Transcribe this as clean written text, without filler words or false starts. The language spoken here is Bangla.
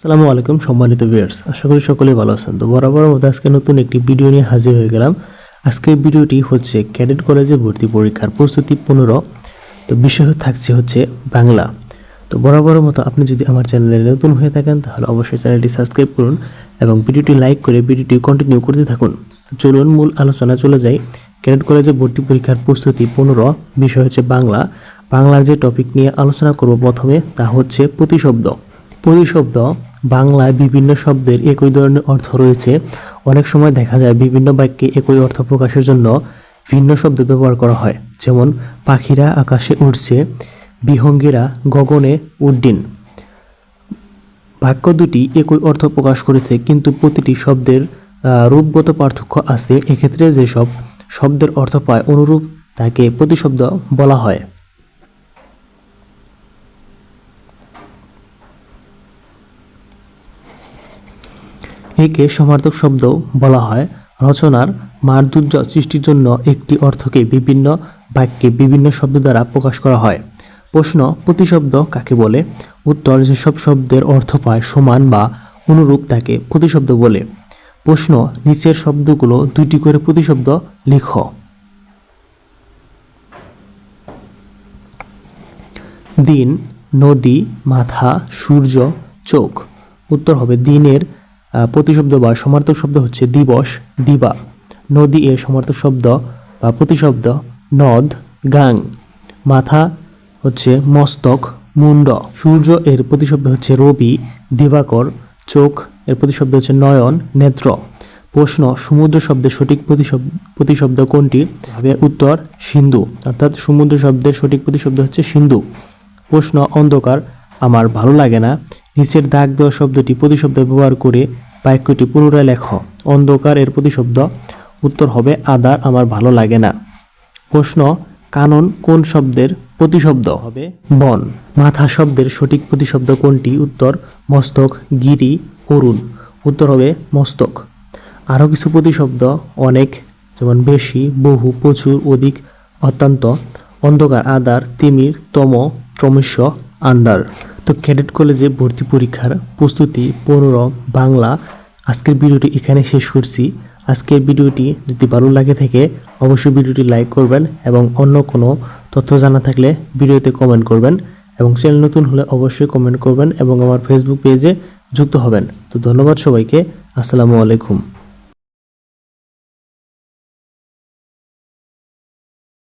আসসালামু আলাইকুম সম্মানিত ভিউয়ার্স, আশা করি সকলেই ভালো আছেন। তো বরাবর মতো আজকে নতুন একটি ভিডিও নিয়ে হাজির হয়ে গেলাম। আজকের ভিডিওটি হচ্ছে ক্যাডেট কলেজে ভর্তি পরীক্ষার প্রস্তুতি 15। তো বিষয় থাকছে হচ্ছে বাংলা। তো বরাবর মতো আপনি যদি আমার চ্যানেলে নতুন হয়ে থাকেন তাহলে অবশ্যই চ্যানেলটি সাবস্ক্রাইব করুন এবং ভিডিওটি লাইক করে ভিডিওটি কন্টিনিউ করতে থাকুন। চলুন মূল আলোচনা চলে যাই। ক্যাডেট কলেজে ভর্তি পরীক্ষার প্রস্তুতি 15, বিষয় হচ্ছে বাংলা। বাংলার যে টপিক নিয়ে আলোচনা করব প্রথমে তা হচ্ছে প্রতিশব্দ। প্রতিশব্দ বাংলায় বিভিন্ন শব্দের একই ধরনের অর্থ রয়েছে। অনেক সময় দেখা যায় বিভিন্ন বাক্যে একই অর্থ প্রকাশের জন্য ভিন্ন শব্দ ব্যবহার করা হয়, যেমন পাখিরা আকাশে উড়ছে, বিহঙ্গীরা গগনে উড্ডীন। বাক্য দুটি একই অর্থ প্রকাশ করেছে কিন্তু প্রতিটি শব্দের রূপগত পার্থক্য আছে। এক্ষেত্রে যেসব শব্দের অর্থ পায় অনুরূপ তাকে প্রতিশব্দ বলা হয়। একে সমার্থক শব্দ বলা হয়। রচনার মাধুর্য সৃষ্টির জন্য একটি অর্থকে বিভিন্ন বাক্যে বিভিন্ন শব্দ দ্বারা প্রকাশ করা হয়। প্রশ্ন, প্রতিশব্দ কাকে বলে? উত্তর, যেসব শব্দের অর্থ পায় সমান বা অনুরূপ তাকে প্রতিশব্দ বলে। প্রশ্ন, নিচের শব্দগুলো দুটি করে প্রতিশব্দ লিখো। দিন, নদী, মাথা, সূর্য, চোখ। উত্তর হবে দিনের প্রতিশব্দ বা সমার্থক শব্দ হচ্ছে দিবস, দিবা। নদী এর সমার্থক শব্দ বা প্রতিশব্দ নদ, গাং। মাথা হচ্ছে মস্তক, মুন্ড। সূর্য এর প্রতিশব্দ হচ্ছে রবি, দিবাকর। চোখ এর প্রতিশব্দ হচ্ছে নয়ন, নেত্র। প্রশ্ন, সমুদ্র শব্দের সঠিক প্রতিশব্দ কোনটি? হবে উত্তর সিন্ধু, অর্থাৎ সমুদ্র শব্দের সঠিক প্রতিশব্দ হচ্ছে সিন্ধু। প্রশ্ন, অন্ধকার আমার ভালো লাগে না। নিচের দাগ দেওয়া শব্দটি প্রতিশব্দ ব্যবহার করে বাক্যটি পুনরায় লেখো। অন্ধকার এর প্রতিশব্দ উত্তর হবে আধার আমার ভালো লাগে না। প্রশ্ন, কানন কোন শব্দের প্রতিশব্দ? হবে বন। মাথা শব্দের সঠিক প্রতিশব্দ কোনটি? উত্তর মস্তক, গিরি, অরুণ। উত্তর হবে মস্তক। আরও কিছু প্রতিশব্দ অনেক, যেমন বেশি, বহু, প্রচুর, অধিক, অত্যন্ত। অন্ধকার আধার, তিমির, তম, ত্রমস্য, আন্ধার। তো ক্যাডেট কলেজে ভর্তি পরীক্ষার প্রস্তুতি 15 বাংলা আজকের ভিডিওটি এখানে শেষ করছি। আজকের ভিডিওটি যদি ভালো লাগে থাকে অবশ্যই ভিডিওটি লাইক করবেন এবং অন্য কোনো তথ্য জানা থাকলে ভিডিওতে কমেন্ট করবেন এবং চ্যানেল নতুন হলে অবশ্যই কমেন্ট করবেন এবং আমার ফেসবুক পেজে যুক্ত হবেন। তো ধন্যবাদ সবাইকে। আসসালামু আলাইকুম।